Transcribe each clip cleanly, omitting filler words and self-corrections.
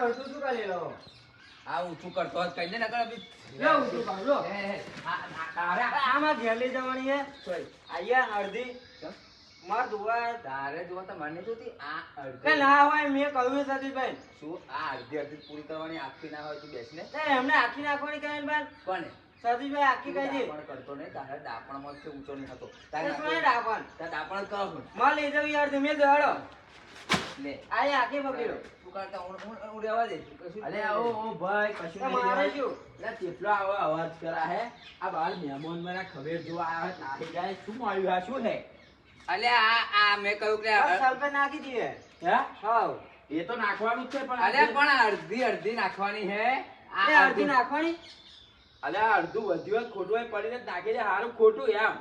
તું શું કરી લો આ ઊંચું કરતો જ કઈ ને નકર અભી લો ઊંચું કર લો તારે આમાં ઘેર લઈ જવાની હે આયા અડધી માર દુવા તારે જો તો મને જોતી આ કે અડધી ના હોય મેં કહ્યું સતીશભાઈ શું આ અડધી અડધી પૂરી કરવાની આખી ના હોય તું બેસને તે એમને આખી નાખવાની કહે બાન કોને સતીશભાઈ આખી કહી દે દાપણ કરતો નહીં તારે દાપણમાં જ ઊંચો નહીં થતો તે તારે શું ડાપણ તારે દાપણ કરો છું માં લઈ જાવ યાર તમે દોડો લે આયા આખી પકડી લો તું કરતા હું રહેવા દે કશું અલે ઓ ભાઈ કશું તો મારે શું એટલે કેટલો આવો અવાજ કરા હે આ બાર મહેમાન મને ખબર જો આ નાખી જાય શું મળ્યું આ શું હે અલે આ મેં કહ્યું કે બસ સલ્ફેટ નાખી દઈએ હે હાવ એ તો નાખવાનું જ છે પણ અલે પણ અડધી અડધી નાખવાની હે એ અડધી નાખવાની અલે આ અડધું વધ્યું હોય ખોટું હોય પડીને જ નાખી દે હારું ખોટું એમ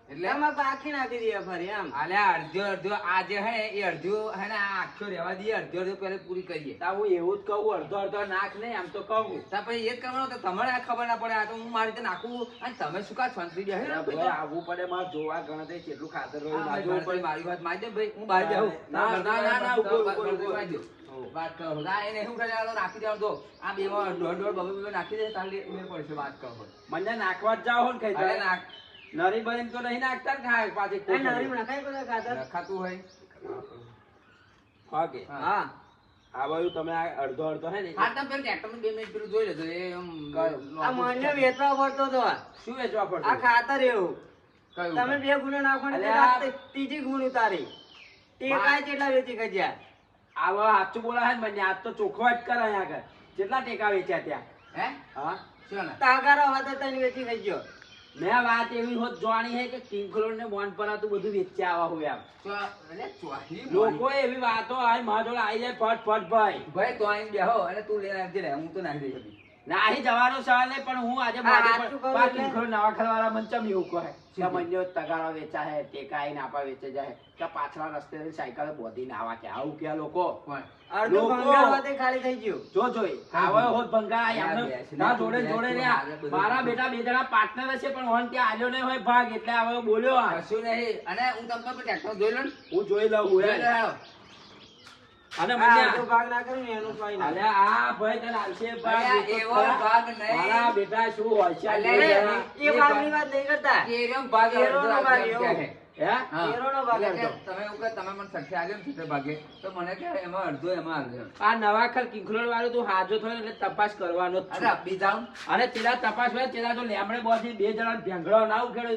એટલે એમાં તો આખી નાખી દઈએ ફરી એમ અલે અડધો અડધો આ જે હે એ અડધો હે ને આ આખો રહેવા દઈએ અડધો અડધો પહેલા પૂરી કરીએ તા હું એવું જ કહું અડધો અડધો નાખ નહીં એમ તો કહું તો પછી એ જ કરવાનું તો તમારે આ ખબર ના પડે આ તો હું મારી રીતે નાખું અને તમે શું કા છંતરી ગયા હે ભાઈ આવવું પડે મારે જોવા ગણતરી કેટલું ખાતર રહ્યું આ લાગવું ભાઈ પડે મારી વાત મારી દે ભાઈ હું બહાર જાઉં ના, ના, ના, ના, ઉભો, ઉભો, ઉભો. વાત કરો ના એને શું કરે આ તો નાખી દેવાનું તો આ બેમાં દોઢ દોઢ બબે નાખી દે તારે મેળ પડશે વાત કરો મને નાખવા જ જાઓ ને કઈ અરે નાખ નરી બની તો નહીં નાખતા ને ખાય પાછી એ નારી નાખાય બધા ખાતર રખાતું હોય ઓકે હા આ બાજુ તમે આ અડધો અડધો હે ને હા તમે પેલા ટ્રેક્ટરમાં 2 મિનિટ પેલું જોઈ લેજો એ આમ આ મને વેચવા પડતો તો શું વેચવા આ પડતું ખાતર એવું કયું તમે 2 ગુણ નાખવાની અલ્યા. તે ત્રીજી ગુણ ઉતારી તે કાય કેટલા વેચી ગજ્યા આવા સાચું બોલા ને મને આજ તો ચોખ્ખો જ કરે અહીંયા આગળ કેટલા ટેકા વેચ્યા ત્યાં હે હા શું ના તાગારો હતો તને વેચી ગજ્યો મેં વાત એવી હોત જાણી હે કે કિંગખોર ને મોન પર તું બધું વેચ્યા આવા હોય આમ તો અરે ચોહી લોકો એવી વાતો આય મારા જોડે આઈ જાય ફટ ફટ ભાઈ ભાઈ તો આઈને બેહો અને તું લઈને આવજે રે હું તો નાખી દઈશ નાહી જવાનો સવાલ નહીં પણ હું આજે હા, મોઢે સાચું કહું પર એટલે. કિંગખોર નવા ખરવાળા મન ચમ એવું કહે કે શું? મને તગારા વેચા હે ટેકા આઈને આપા વેચે જાય કે પાછલા રસ્તે સાયકલ બોધીને આવા કે આવું કે લોકો કોણ અડધું લોકો. ભંગાર વાતે ખાલી થઈ ગયું જો જોઈ આવા હોત ભંગા એમને ના જોડે જોડે રહ્યા મારા બેટા બે જણા પાર્ટનર હશે પણ ઓન ત્યાં આલ્યો નહીં હોય ભાગ એટલે હવે બોલ્યો આ. કશું નહીં અને હું તમને ટ્રેક્ટર જોઈ લઉં ને હું જોઈ લઉં હું જોઈ હે. લો. અને આ મને અડધો ભાગ ના કર્યું ને એનું કોઈ ના અલે આ ભાઈ તને આવશે ભાગ અલ્યા, એ તો એવો ખરા. ભાગ નહીં. મારા બેટા શું હોય છે અલ્યા, એ ભાગની વાત નહીં કરતા કેરીનો ભાગ કેરીનો અડધો ભાગ અડધો એવો. કે છે. હે હા. કેરીનો ભાગ એટલે કે અડધો. તમે એવું કે તમે મને સખ્ય આલ્યો ને છૂટે ભાગે તો મને કે એમાં અડધો એમાં અડધો આ નવાખર કિંખરોડ વાળું તું હાજો થયો ને એટલે તપાસ કરવાનો જ અરે છું. આપી જાઉં અને તેના તપાસ હોય તેના તો લેમડે બોસી બે જણા ભેંગડો ના ઉખેડે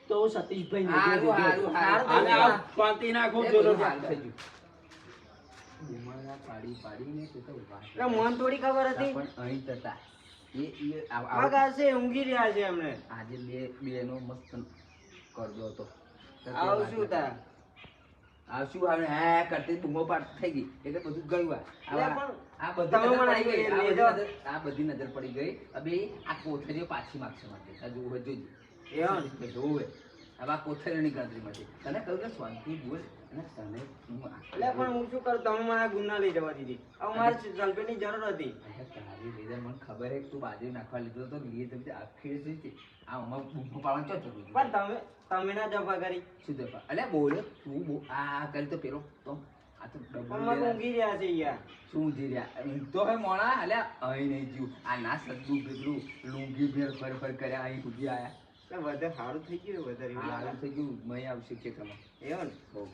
તો હું સતીશભાઈ ને હારું, કીધું. હારું, હારું. અને આ શાંતિ નાખું એ જોરો બધું હાલ થઈ થઈ ગયું. ઉંમરના પાડી પાડીને તે તો ઉભા એટલે મને થોડી ખબર હતી પણ અહીં જતા મગ હશે ઊંઘી રહ્યા છે એમને આજે બે નો મસ્ત કરજો હતો આવું શું તાર આવશું આવે હે કરતી બૂમો પાડ થઈ ગઈ એટલે બધું ગયું આ. અલ્યા પણ આ બધી તમે નજર મને પડી ગઈ લઈ જાઓ. આ બધી નજર પડી ગઈ હવે આ કોથળીઓ પાછી માગશે માટે આ જોવે જોજો એમ? જોવે હવે આ કોથળીઓની ગણતરી માટે તને કહ્યું કે શાંતિ બોલ અને તને હું એટલે પણ હું શું કરું તમે મને આ ગુના લઈ જવા દીધી હવે મારે સલ્ફેટની જરૂર હતી તારી લીધે મને ખબર હે કે તું બાજરી નાખવા લીધો તો લીએ તમે આખી છે આ અમાર બૂમો પાડવાનું ચો જરૂર પણ તમે ના જપા કરી શું દફા અલે બોલ્યો તું આ કરી તો પેલો તો આ તો પણ ડબલ મગ ઊંઘી રહ્યા છે યાર શું જી રહ્યા ઊંઘતો હે મોણા અલે અહીં નહીં જીવ આ ના સદું પેલું લુંગી ભેર ફર ફર કર્યા અહીં સુધી આયા એટલે વધારે સારું થઈ ગયું વધારે એવું હારું લાગે. થઈ ગયું મય આવશે કે તમે એવું ને બહુ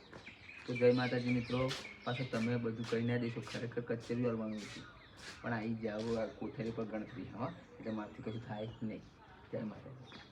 તો જય માતાજી મિત્રો પાછું તમે બધું કહી ના દેશો ખરેખર કચેરી વાળવાનું હતું પણ આવી જાવ આ કોઠારી પર ગણતરી હા એટલે મારથી કશું થાય નહીં જય માતાજી.